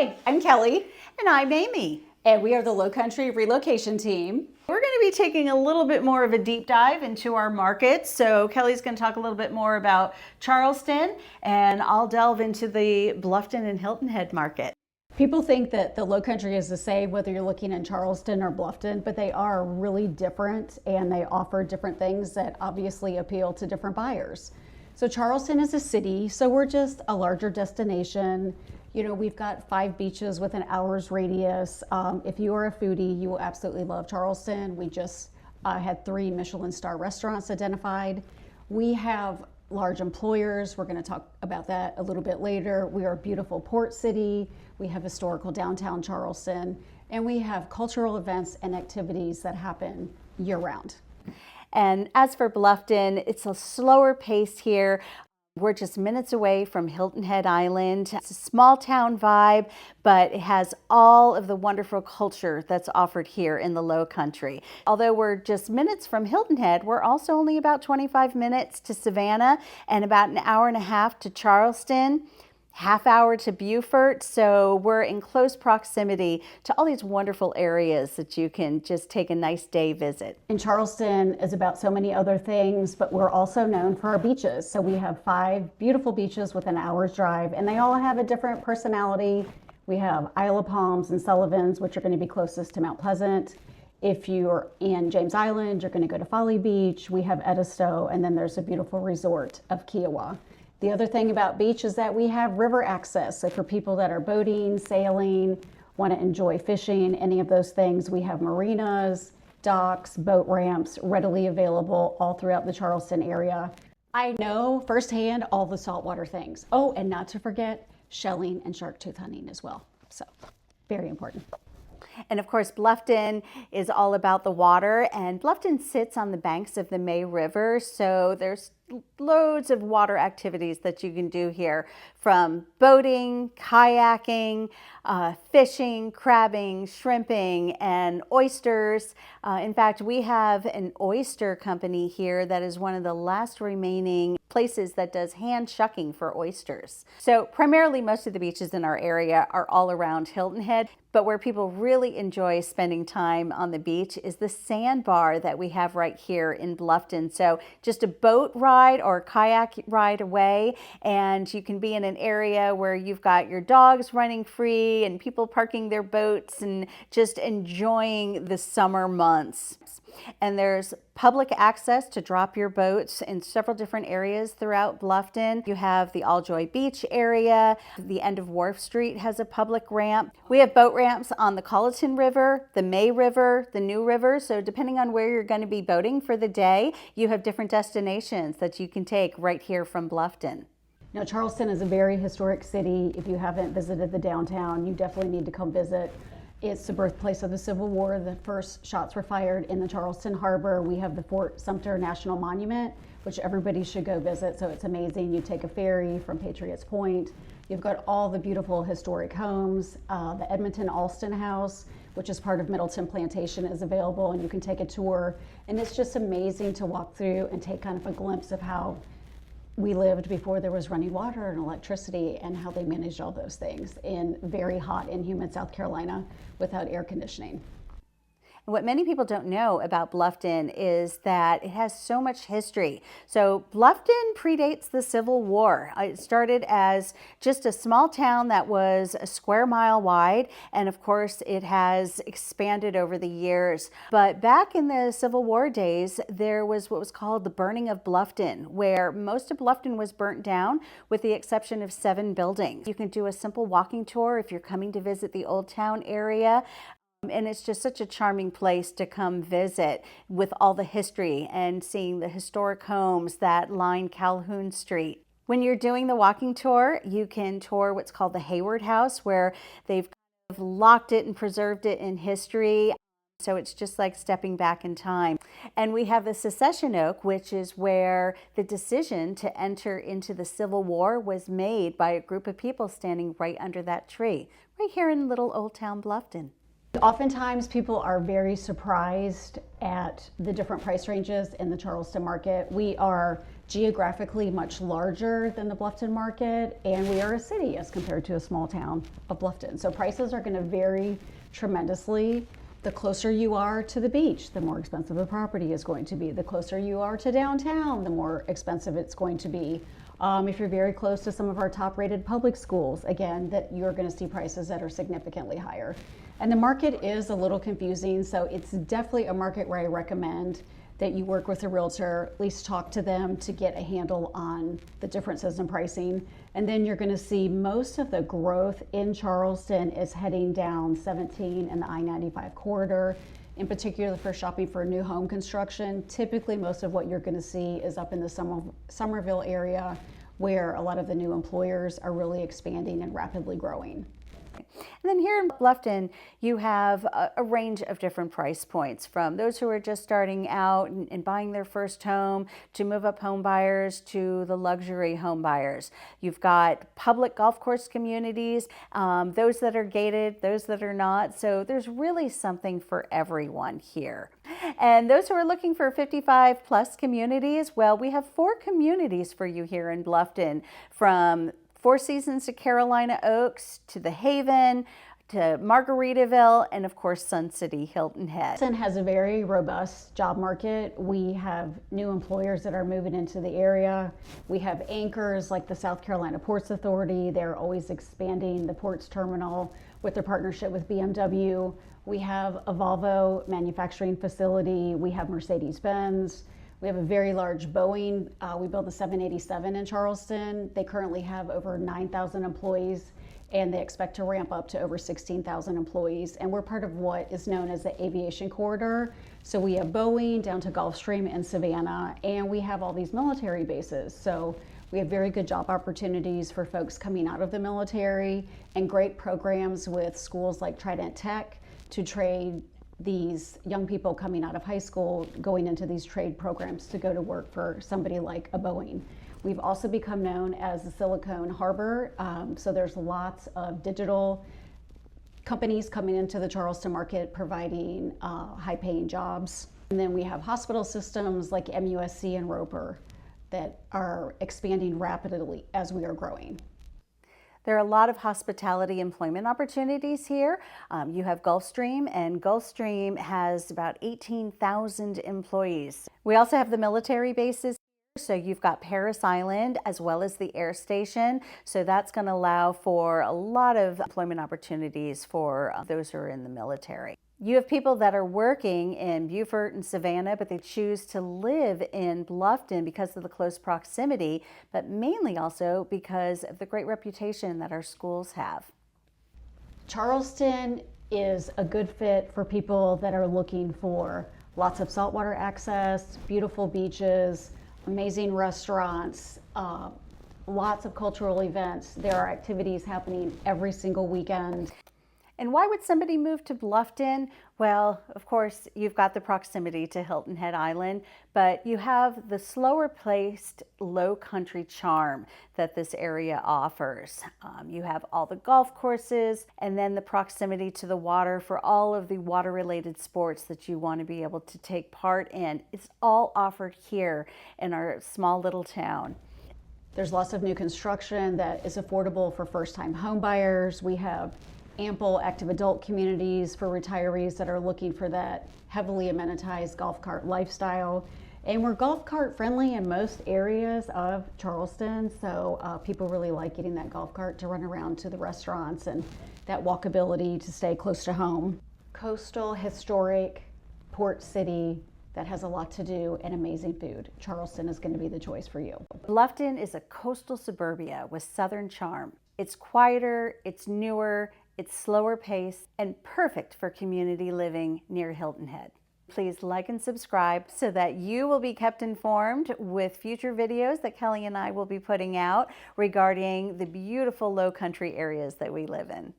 Hi, I'm Kelly. And I'm Amy. And we are the Lowcountry Relocation Team. We're going to be taking a little bit more of a deep dive into our markets. So Kelly's going to talk a little bit more about Charleston, and I'll delve into the Bluffton and Hilton Head market. People think that the Lowcountry is the same whether you're looking in Charleston or Bluffton, but they are really different and they offer different things that obviously appeal to different buyers. So Charleston is a city, so we're just a larger destination. You know, we've got 5 beaches with an hour's radius. If you are a foodie, you will absolutely love Charleston. We just had 3 Michelin star restaurants identified. We have large employers. We're going to talk about that a little bit later. We are a beautiful port city. We have historical downtown Charleston, and we have cultural events and activities that happen year round. And as for Bluffton, it's a slower pace here. We're just minutes away from Hilton Head Island. It's a small town vibe, but it has all of the wonderful culture that's offered here in the Lowcountry. Although we're just minutes from Hilton Head, we're also only about 25 minutes to Savannah and about an hour and a half to Charleston. Half hour to Beaufort, so we're in close proximity to all these wonderful areas that you can just take a nice day visit. And Charleston is about so many other things, but we're also known for our beaches. So we have 5 beautiful beaches with an hour's drive, and they all have a different personality. We have Isle of Palms and Sullivan's, which are going to be closest to Mount Pleasant. If you're in James Island, you're going to go to Folly Beach. We have Edisto, and then there's a beautiful resort of Kiowa. The other thing about beach is that we have river access. So for people that are boating, sailing, want to enjoy fishing, any of those things, we have marinas, docks, boat ramps readily available all throughout the Charleston area. I know firsthand all the saltwater things. Oh, and not to forget shelling and shark tooth hunting as well. So very important. And of course, Bluffton is all about the water, and Bluffton sits on the banks of the May River, so there's loads of water activities that you can do here, from boating, kayaking, fishing, crabbing, shrimping, and oysters. In fact, we have an oyster company here that is one of the last remaining places that does hand shucking for oysters. So primarily most of the beaches in our area are all around Hilton Head, but where people really enjoy spending time on the beach is the sandbar that we have right here in Bluffton. So just a boat ride or a kayak ride away, and you can be in an area where you've got your dogs running free and people parking their boats and just enjoying the summer months. And there's public access to drop your boats in several different areas throughout Bluffton. You have the Alljoy Beach area. The end of Wharf Street has a public ramp. We have boat ramps on the Colleton River, the May River, the New River. So depending on where you're going to be boating for the day, you have different destinations that you can take right here from Bluffton. Now, Charleston is a very historic city. If you haven't visited the downtown, you definitely need to come visit. It's the birthplace of the Civil War. The first shots were fired in the Charleston Harbor. We have the Fort Sumter National Monument, which everybody should go visit. So it's amazing. You take a ferry from Patriots Point. You've got all the beautiful historic homes. The Edmonton Alston House, which is part of Middleton Plantation, is available, and you can take a tour. And it's just amazing to walk through and take kind of a glimpse of how we lived before there was running water and electricity, and how they managed all those things in very hot and humid South Carolina without air conditioning. What many people don't know about Bluffton is that it has so much history. So Bluffton predates the Civil War. It started as just a small town that was a square mile wide, and of course it has expanded over the years. But back in the Civil War days, there was what was called the burning of Bluffton, where most of Bluffton was burnt down with the exception of 7 buildings. You can do a simple walking tour if you're coming to visit the Old Town area. And it's just such a charming place to come visit with all the history and seeing the historic homes that line Calhoun Street. When you're doing the walking tour, you can tour what's called the Hayward House, where they've kind of locked it and preserved it in history. So it's just like stepping back in time. And we have the Secession Oak, which is where the decision to enter into the Civil War was made by a group of people standing right under that tree, right here in little Old Town Bluffton. Oftentimes people are very surprised at the different price ranges in the Charleston market. We are geographically much larger than the Bluffton market, and we are a city as compared to a small town of Bluffton. So prices are going to vary tremendously. The closer you are to the beach, the more expensive the property is going to be. The closer you are to downtown, the more expensive it's going to be. If you're very close to some of our top-rated public schools, again, that you're going to see prices that are significantly higher. And the market is a little confusing, so it's definitely a market where I recommend that you work with a realtor, at least talk to them to get a handle on the differences in pricing. And then you're going to see most of the growth in Charleston is heading down 17 and the I-95 corridor. In particular for shopping for new home construction, typically most of what you're going to see is up in the Somerville area, where a lot of the new employers are really expanding and rapidly growing. And then here in Bluffton, you have a range of different price points, from those who are just starting out and buying their first home, to move-up home buyers, to the luxury home buyers. You've got public golf course communities, those that are gated, those that are not. So there's really something for everyone here. And those who are looking for 55 plus communities, well, we have 4 communities for you here in Bluffton, from Four Seasons to Carolina Oaks, to the Haven, to Margaritaville, and of course Sun City, Hilton Head. Charleston has a very robust job market. We have new employers that are moving into the area. We have anchors like the South Carolina Ports Authority. They're always expanding the ports terminal with their partnership with BMW. We have a Volvo manufacturing facility. We have Mercedes-Benz. We have a very large Boeing. We built the 787 in Charleston. They currently have over 9,000 employees, and they expect to ramp up to over 16,000 employees. And we're part of what is known as the aviation corridor. So we have Boeing down to Gulfstream and Savannah, and we have all these military bases. So we have very good job opportunities for folks coming out of the military, and great programs with schools like Trident Tech to trade these young people coming out of high school, going into these trade programs to go to work for somebody like a Boeing. We've also become known as the Silicon Harbor, so there's lots of digital companies coming into the Charleston market providing high-paying jobs. And then we have hospital systems like MUSC and Roper that are expanding rapidly as we are growing. There are a lot of hospitality employment opportunities here. You have Gulfstream, and Gulfstream has about 18,000 employees. We also have the military bases. So you've got Paris Island as well as the air station. So that's going to allow for a lot of employment opportunities for those who are in the military. You have people that are working in Beaufort and Savannah, but they choose to live in Bluffton because of the close proximity, but mainly also because of the great reputation that our schools have. Charleston is a good fit for people that are looking for lots of saltwater access, beautiful beaches, amazing restaurants, lots of cultural events. There are activities happening every single weekend. And why would somebody move to Bluffton? Well, of course, you've got the proximity to Hilton Head Island, but you have the slower paced Lowcountry charm that this area offers. You have all the golf courses, and then the proximity to the water for all of the water-related sports that you want to be able to take part in. It's all offered here in our small little town. There's lots of new construction that is affordable for first-time home buyers. We have ample active adult communities for retirees that are looking for that heavily amenitized golf cart lifestyle. And we're golf cart friendly in most areas of Charleston, so people really like getting that golf cart to run around to the restaurants and that walkability to stay close to home. Coastal, historic, port city that has a lot to do and amazing food. Charleston is going to be the choice for you. Bluffton is a coastal suburbia with southern charm. It's quieter, it's newer, it's slower paced, and perfect for community living near Hilton Head. Please like and subscribe so that you will be kept informed with future videos that Kelly and I will be putting out regarding the beautiful Lowcountry areas that we live in.